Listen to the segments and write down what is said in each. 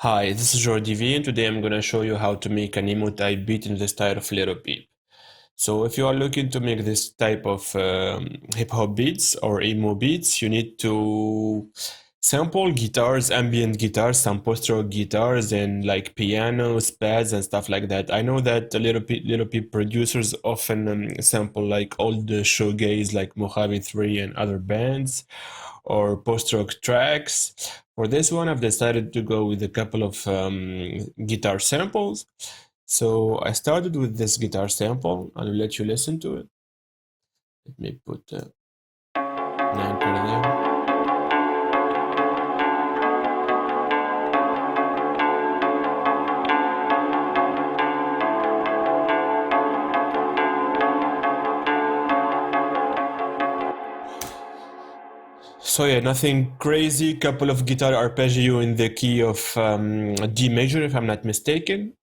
Hi, this is Jordi V, and today I'm going to show you how to make an emo type beat in the style of Lil Peep. So if you are looking to make this type of hip hop beats or emo beats, you need to sample guitars, ambient guitars, some post-rock guitars, and like pianos, pads, and stuff like that. I know that Lil Peep producers often sample like old shoegaze like Mojave 3 and other bands or post-rock tracks. For this one, I've decided to go with a couple of guitar samples. So I started with this guitar sample. I'll let you listen to it. Let me put an anchor there. So yeah, nothing crazy. Couple of guitar arpeggio in the key of D major, if I'm not mistaken.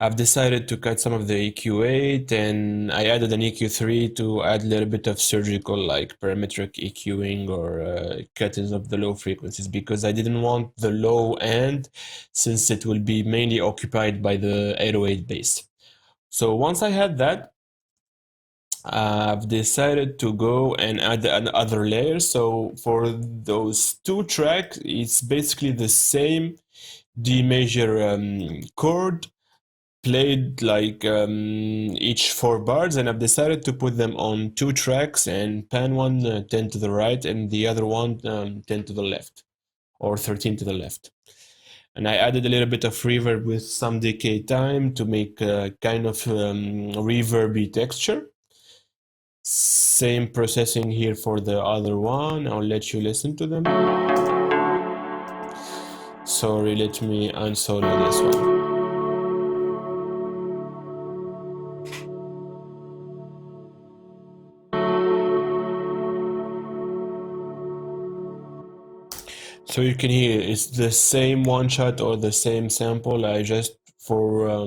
I've decided to cut some of the EQ8 and I added an EQ3 to add a little bit of surgical like parametric EQing or cuttings of the low frequencies because I didn't want the low end since it will be mainly occupied by the 808 bass. So once I had that, I've decided to go and add another layer. So for those two tracks, it's basically the same D major chord played like each 4 bars, and I've decided to put them on 2 tracks and pan one 10 to the right and the other one 10 to the left or 13 to the left. And I added a little bit of reverb with some decay time to make a kind of reverby texture. Same processing here for the other one. I'll let you listen to them. Sorry, let me unsolo this one. So you can hear it's the same one shot or the same sample. I just, for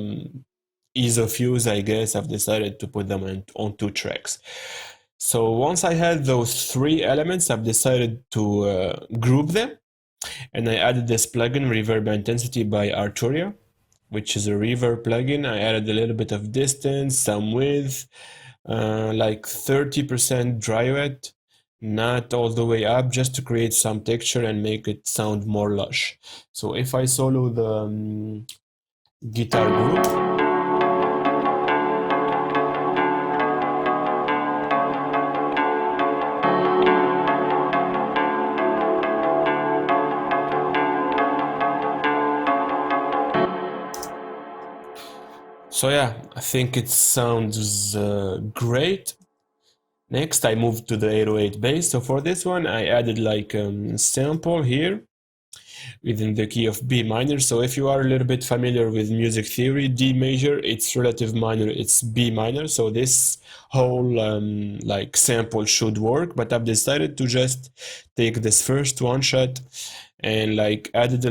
ease of use, I guess, I've decided to put them on 2 tracks. So once I had those 3 elements, I've decided to group them. And I added this plugin, Reverb Intensity by Arturia, which is a reverb plugin. I added a little bit of distance, some width, like 30% dry wet, not all the way up, just to create some texture and make it sound more lush. So if I solo the guitar group, so yeah, I think it sounds great. Next, I moved to the 808 bass. So for this one, I added like a sample here within the key of B minor. So if you are a little bit familiar with music theory, D major, it's relative minor, it's B minor. So this whole like sample should work, but I've decided to just take this first one shot and like added a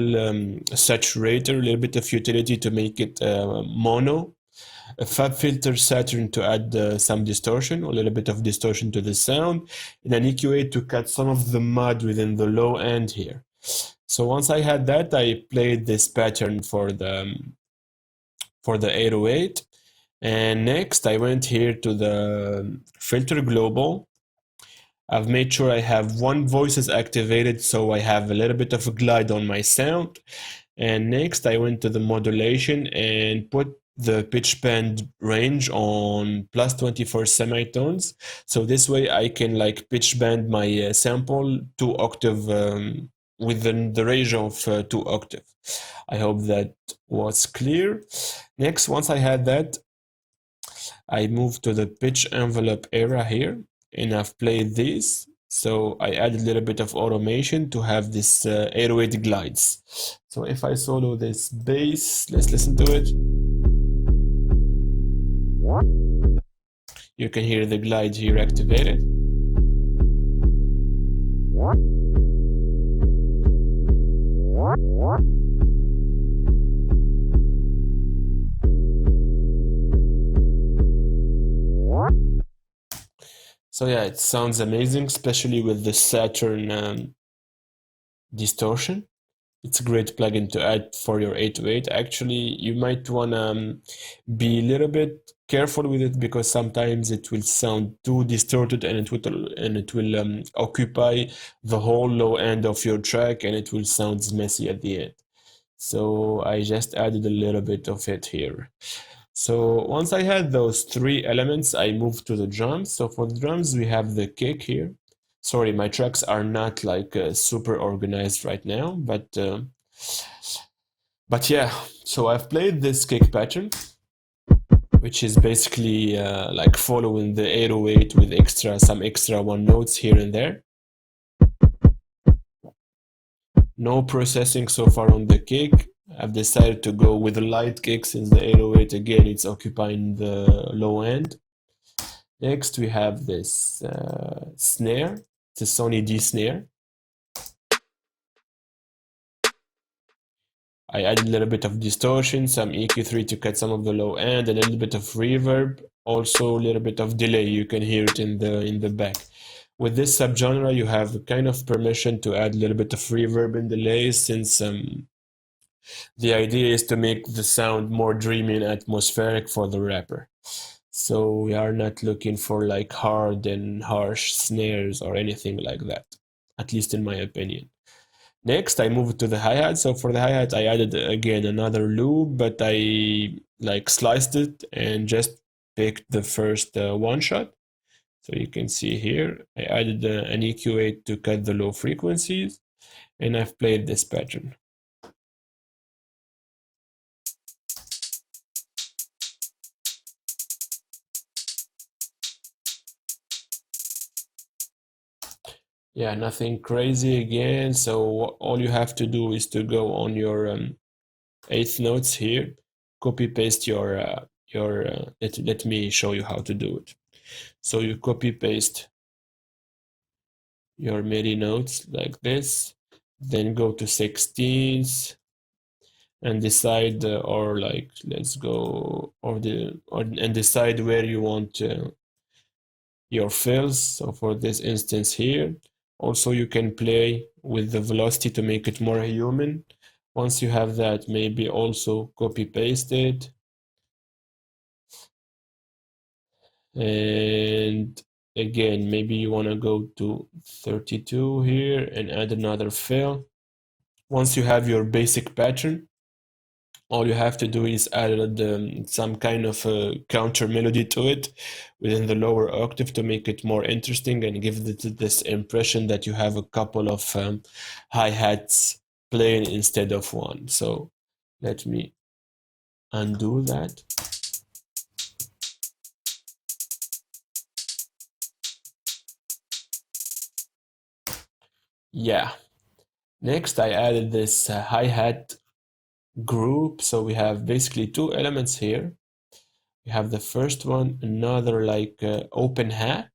saturator, a little bit of utility to make it mono, a fab filter Saturn to add some distortion, a little bit of distortion to the sound, and an EQ8 to cut some of the mud within the low end here. So once I had that, I played this pattern for the 808. And next I went here to the filter global. I've made sure I have one voices activated so I have a little bit of a glide on my sound. And next I went to the modulation and put the pitch bend range on plus 24 semitones. So this way I can like pitch bend my sample 2 octave within the range of 2 octave. I hope that was clear. Next, once I had that, I moved to the pitch envelope area here and I've played this. So I added a little bit of automation to have this 808 glides. So if I solo this bass, let's listen to it. You can hear the glide here activated. So yeah, it sounds amazing, especially with the Saturn distortion. It's a great plugin to add for your 808. Actually, you might want to be a little bit careful with it because sometimes it will sound too distorted and it will occupy the whole low end of your track and it will sound messy at the end. So I just added a little bit of it here. So once I had those three elements, I moved to the drums. So for the drums, we have the kick here. Sorry, my tracks are not like super organized right now, but yeah. So I've played this kick pattern, which is basically like following the 808 with some extra one notes here and there. No processing so far on the kick. I've decided to go with a light kick since the 808 again it's occupying the low end. Next we have this snare. It's a Sony D snare. I added a little bit of distortion, some EQ3 to cut some of the low end, a little bit of reverb, also a little bit of delay. You can hear it in the back. With this subgenre, you have kind of permission to add a little bit of reverb and delay since the idea is to make the sound more dreamy and atmospheric for the rapper. So we are not looking for like hard and harsh snares or anything like that, at least in my opinion. Next, I moved to the hi-hat. So for the hi-hat, I added again another loop, but I like sliced it and just picked the first one shot. So you can see here, I added an EQ8 to cut the low frequencies, and I've played this pattern. Yeah, nothing crazy again. So all you have to do is to go on your eighth notes here, copy paste let me show you how to do it. So you copy paste your MIDI notes like this, then go to 16ths and decide or like let's go and decide where you want your fills. So for this instance here, also you can play with the velocity to make it more human. Once you have that, maybe also copy paste it. And again, maybe you want to go to 32 here and add another fill. Once you have your basic pattern, all you have to do is add some kind of a counter melody to it within the lower octave to make it more interesting and give it this impression that you have a couple of hi-hats playing instead of one. So let me undo that. Yeah. Next, I added this hi-hat group. So we have basically two elements here. We have the first one, another like open hat.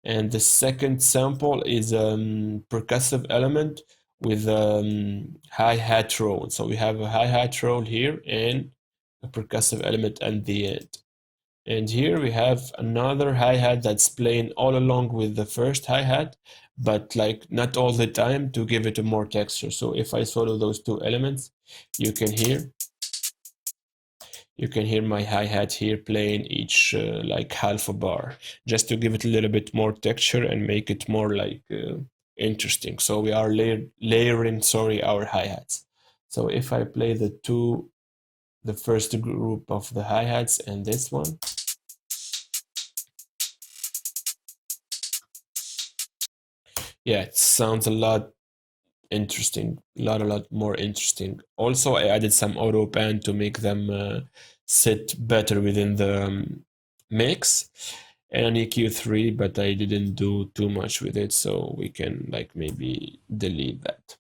And the second sample is percussive element with hi-hat roll. So we have a hi-hat roll here and a percussive element at the end. And here we have another hi-hat that's playing all along with the first hi-hat, but like not all the time to give it a more texture. So if I solo those two elements, you can hear my hi-hat here playing each like half a bar, just to give it a little bit more texture and make it more like interesting. So we are layering, our hi-hats. So if I play the first group of the hi-hats and this one, yeah, it sounds a lot interesting, a lot more interesting. Also, I added some auto pan to make them sit better within the mix, and an EQ3, but I didn't do too much with it, so we can like maybe delete that.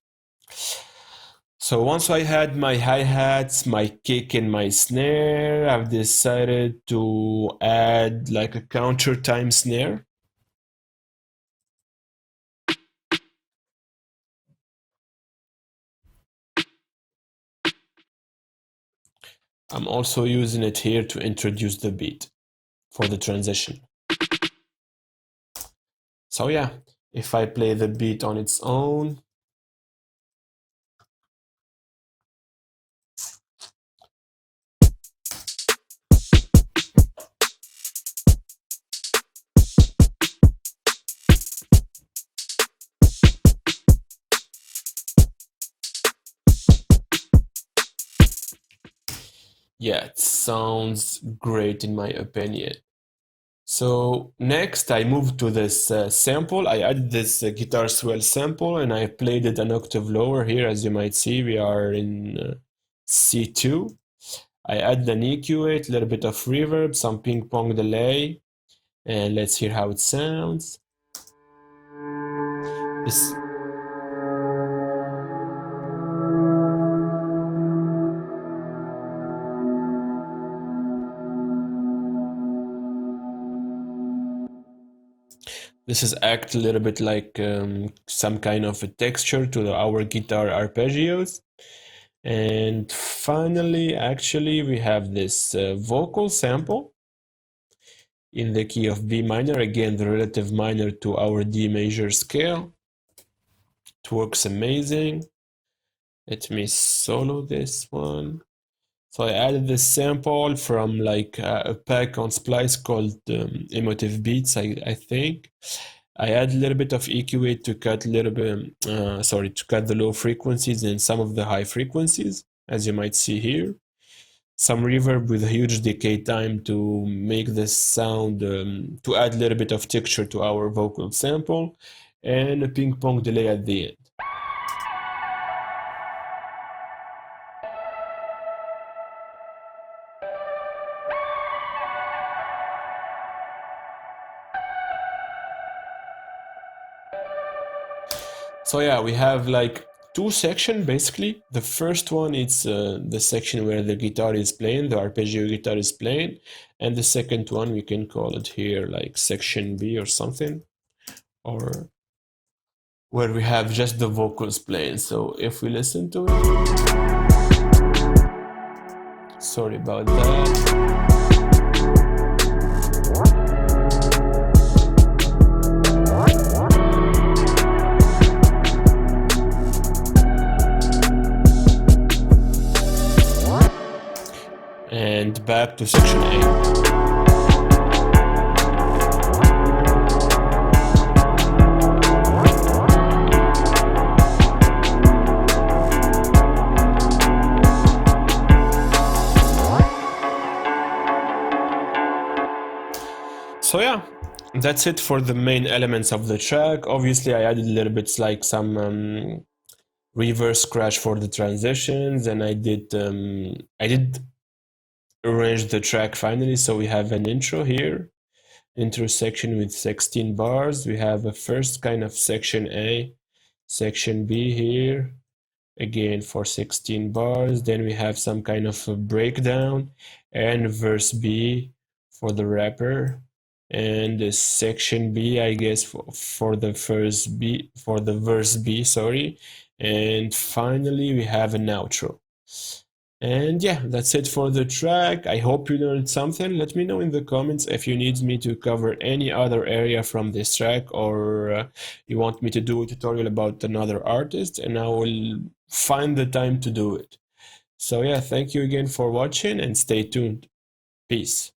So once I had my hi-hats, my kick, and my snare, I've decided to add like a counter time snare. I'm also using it here to introduce the beat for the transition. So yeah, If I play the beat on its own, yeah, it sounds great in my opinion. So next I moved to this sample. I added this guitar swell sample and I played it an octave lower here. As you might see, we are in C2. I added an EQ8, a little bit of reverb, some ping pong delay, and let's hear how it sounds. This This is act a little bit like some kind of a texture to our guitar arpeggios. And finally, actually, we have this vocal sample in the key of B minor, again, the relative minor to our D major scale. It works amazing. Let me solo this one. So I added this sample from like a pack on Splice called Emotive Beats, I think. I add a little bit of EQ8 to cut a little bit, to cut the low frequencies and some of the high frequencies, as you might see here. Some reverb with a huge decay time to make this sound, to add a little bit of texture to our vocal sample, and a ping pong delay at the end. So yeah, we have like two sections basically. The first one is the section where the guitar is playing, the arpeggio guitar is playing, and the second one we can call it here like section B or something, or where we have just the vocals playing. So if we listen to it, sorry about that. And back to section A. So yeah, that's it for the main elements of the track. Obviously, I added a little bit like some reverse scratch for the transitions, and I did arrange the track finally. So we have an intro here, intro section with 16 bars. We have a first kind of section A, section B here, again for 16 bars. Then we have some kind of a breakdown and verse B for the rapper, and the section B, I guess, for the verse B, sorry. And finally we have an outro. And yeah, that's it for the track. I hope you learned something. Let me know in the comments if you need me to cover any other area from this track, or you want me to do a tutorial about another artist, and I will find the time to do it. So yeah, thank you again for watching and stay tuned. Peace.